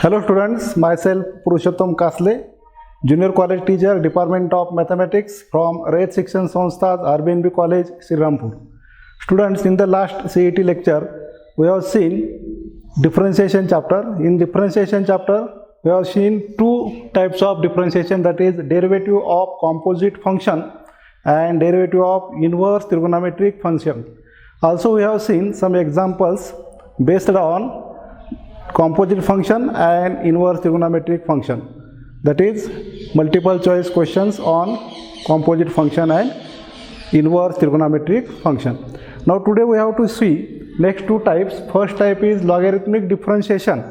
Hello students, myself Purushottam Kasle, Junior College Teacher, Department of Mathematics from Rate Section Samstad, RBNB College, Srirampur. Students, in the last CET lecture, we have seen differentiation chapter. In differentiation chapter, we have seen two types of differentiation, that is derivative of composite function and derivative of inverse trigonometric function. Also, we have seen some examples based on composite function and inverse trigonometric function, that is multiple choice questions on composite function and inverse trigonometric function. Now today we have to see next two types. First type is logarithmic differentiation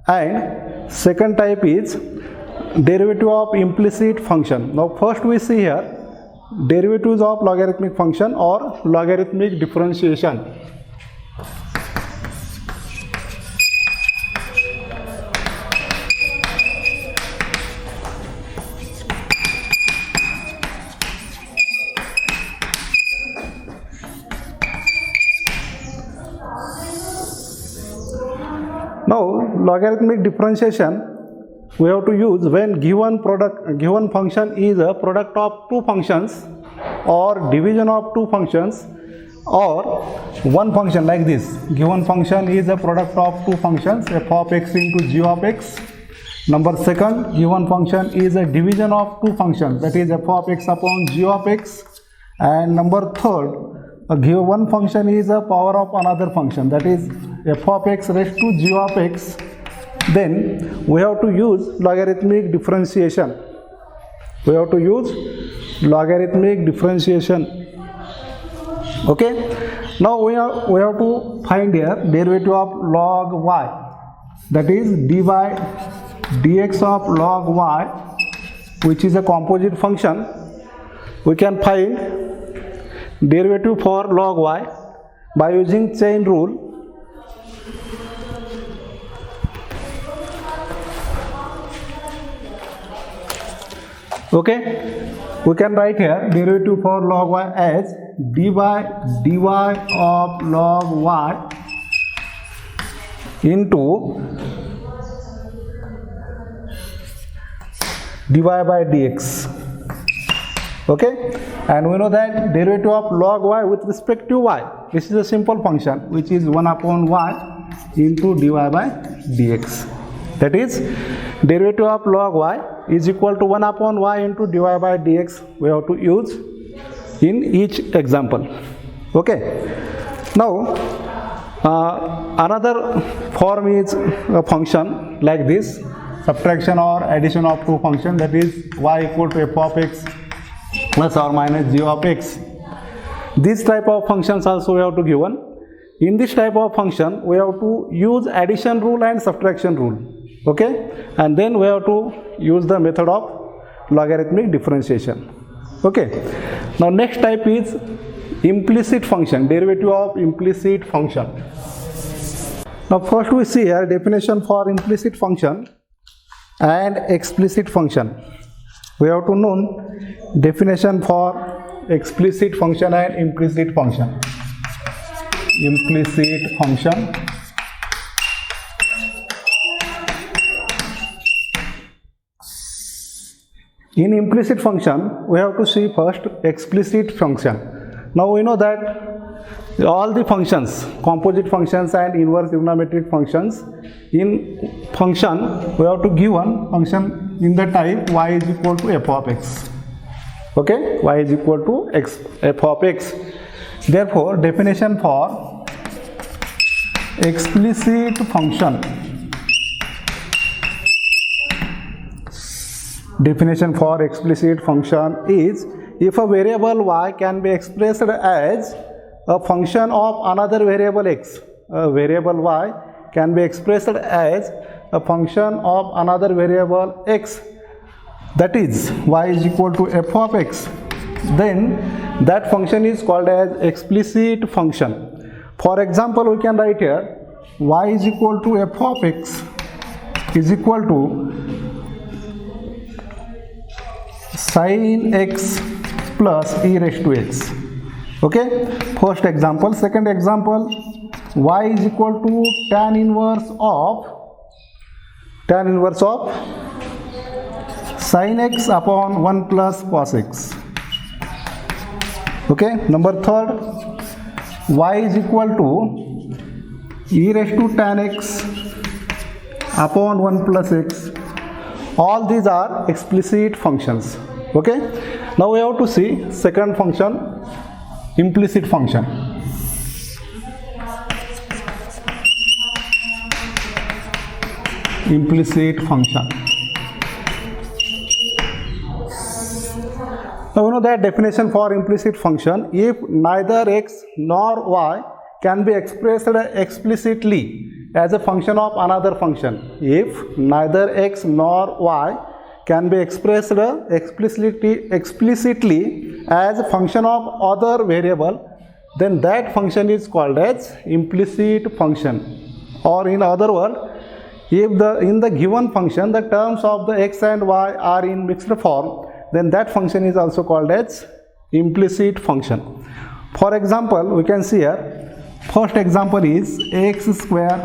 and second type is derivative of implicit function. Now first we see here derivatives of logarithmic function or logarithmic differentiation. Now logarithmic differentiation we have to use when given function is a product of two functions or division of two functions or one function like this. Given function is a product of two functions, f of x into g of x. Number second, given function is a division of two functions, that is f of x upon g of x. And number third, a given function is a power of another function, that is f of x raised to g of x. Then we have to use logarithmic differentiation. We have to use logarithmic differentiation. Okay. Now we have to find here derivative of log y, that is dy dx of log y, which is a composite function. We can find derivative for log y by using chain rule. Okay, we can write here derivative for log y as dy of log y into dy by dx. Okay, and we know that derivative of log y with respect to y, this is a simple function which is 1 upon y into dy by dx. That is derivative of log y is equal to 1 upon y into dy by dx. We have to use in each example. Okay. Now another form is a function like this, subtraction or addition of two functions, that is y equal to f of x plus or minus g of x. This type of functions also we have to given. In this type of function we have to use addition rule and subtraction rule. Okay, and then we have to use the method of logarithmic differentiation. Okay, now next type is implicit function, derivative of implicit function. Now first we see here definition for implicit function and explicit function. We have to know definition for explicit function and implicit function. Implicit function. In implicit function, we have to see first explicit function. Now we know that all the functions, composite functions and inverse trigonometric functions, in function we have to give one function in the type y is equal to f of x. Okay, y is equal to f of x. Therefore, definition for explicit function. Definition for explicit function is if a variable y can be expressed as a function of another variable x. A variable y can be expressed as a function of another variable x, that is y is equal to f of x, then that function is called as explicit function. For example, we can write here y is equal to f of x is equal to sin x plus e raised to x. Okay, first example. Second example, y is equal to tan inverse of tan inverse of sin x upon 1 plus cos x. Okay, number third, y is equal to e raised to tan x upon 1 plus x. All these are explicit functions. Okay, now we have to see second function, implicit function. Implicit function. Now we know that definition for implicit function: if neither x nor y can be expressed explicitly as a function of another function. If neither x nor y can be expressed explicitly as a function of other variable, then that function is called as implicit function. Or in other words, if in the given function the terms of the x and y are in mixed form, then that function is also called as implicit function. For example, we can see here, first example is x square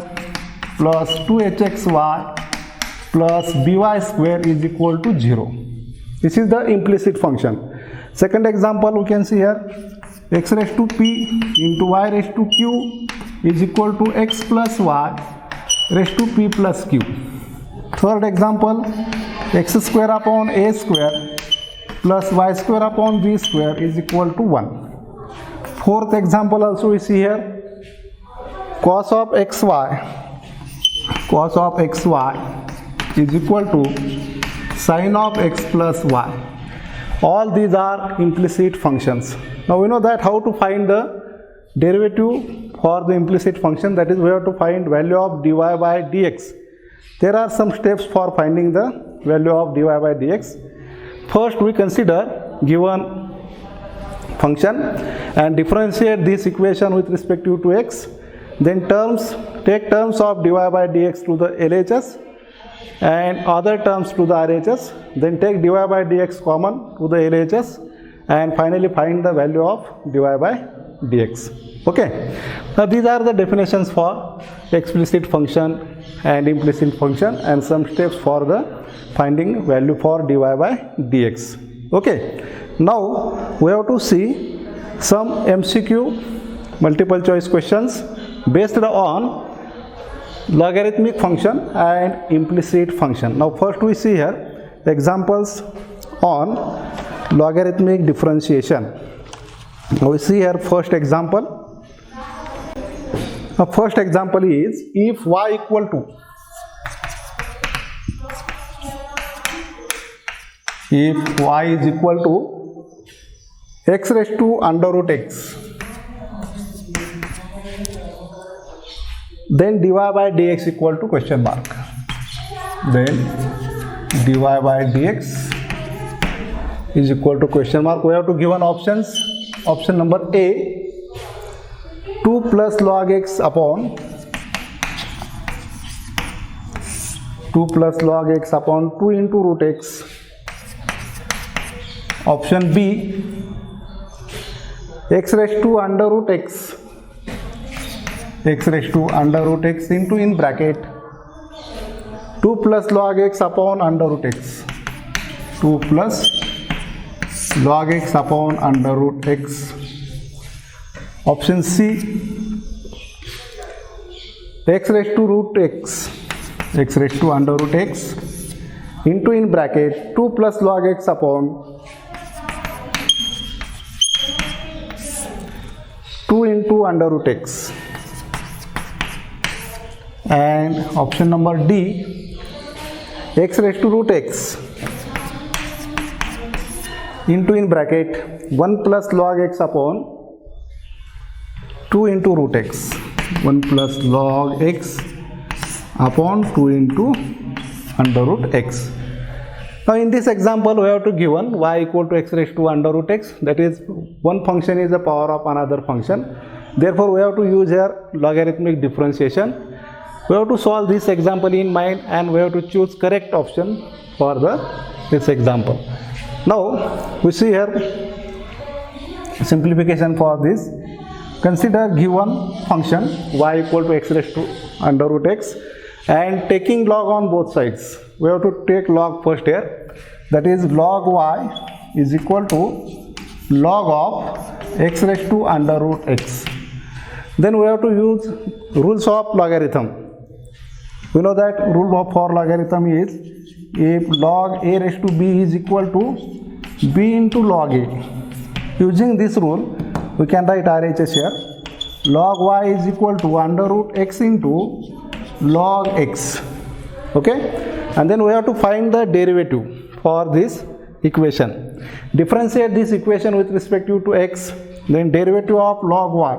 plus 2hxy plus by square is equal to 0. This is the implicit function. Second example, we can see here, x raised to p into y raised to q is equal to x plus y raised to p plus q. Third example, x square upon a square plus y square upon b square is equal to 1. Fourth example also we see here, cos of xy is equal to sin of x plus y. All these are implicit functions. Now we know that how to find the derivative for the implicit function, that is we have to find value of dy by dx. There are some steps for finding the value of dy by dx. First we consider given function and differentiate this equation with respect to x. Then take terms of dy by dx to the LHS and other terms to the RHS. Then take dy by dx common to the LHS and finally find the value of dy by dx. Okay. Now these are the definitions for explicit function and implicit function and some steps for the finding value for dy by dx. Okay. Now we have to see some MCQ multiple choice questions based on logarithmic function and implicit function. Now first we see here examples on logarithmic differentiation. Now we see here first example. Now first example is, if y equal to, if y is equal to x raised to under root x, then dy by dx equal to question mark. Then dy by dx is equal to question mark. We have to given options. Option number A, 2 plus log x upon 2 into root x. Option B, x raised to under root x into in bracket 2 plus log x upon under root x. 2 plus log x upon under root x. Option C, x raised to root x, x raised to under root x into in bracket 2 plus log x upon 2 into under root x. And option number D, x raised to root x into in bracket 1 plus log x upon 2 into root x. 1 plus log x upon 2 into under root x. Now in this example we have to given y equal to x raised to under root x, that is one function is the power of another function. Therefore we have to use here logarithmic differentiation. We have to solve this example in mind and we have to choose correct option for this example. Now we see here simplification for this. Consider given function y equal to x raised to under root x and taking log on both sides. We have to take log first here. That is log y is equal to log of x raised to under root x. Then we have to use rules of logarithm. We know that rule of for logarithm is if log a raised to b is equal to b into log a. Using this rule, we can write RHS here. Log y is equal to under root x into log x. Okay, and then we have to find the derivative for this equation. Differentiate this equation with respect to x. Then derivative of log y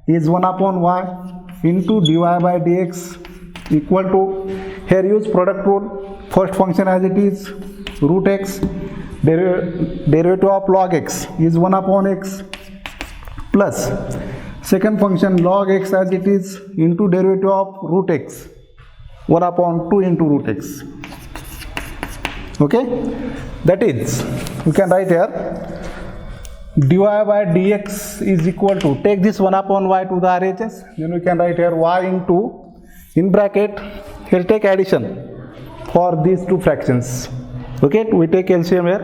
is 1 upon y into dy by dx equal to, here use product rule, first function as it is root x, derivative of log x is 1 upon x plus second function log x as it is into derivative of root x 1 upon 2 into root x. Okay, that is, we can write here dy by dx is equal to, take this 1 upon y to the RHS, then we can write here y into, in bracket, we'll take addition for these two fractions. Okay, we take LCM here,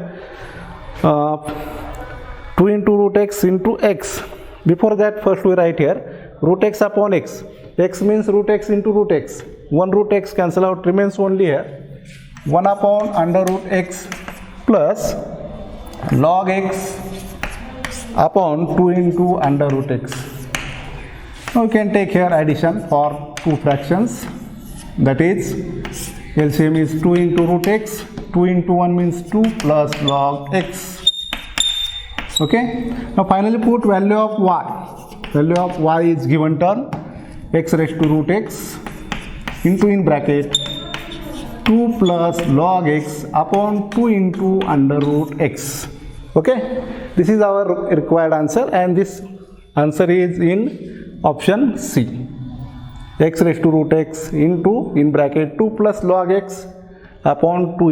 2 into root x into x. Before that, first we write here root x upon x. X means root x into root x. 1 root x cancel out, remains only here 1 upon under root x plus log x upon 2 into under root x. Now we can take here addition for two fractions, that is LCM is 2 into root x, 2 into 1 means 2 plus log x. Okay, now finally put value of y. Value of y is given term x raised to root x into, in bracket, 2 plus log x upon 2 into under root x. Okay, this is our required answer, and this answer is in option C. X raised to root x into, in bracket, 2 plus log x upon 2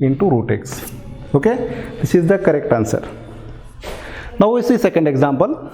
into root x. Okay, this is the correct answer. Now we see second example.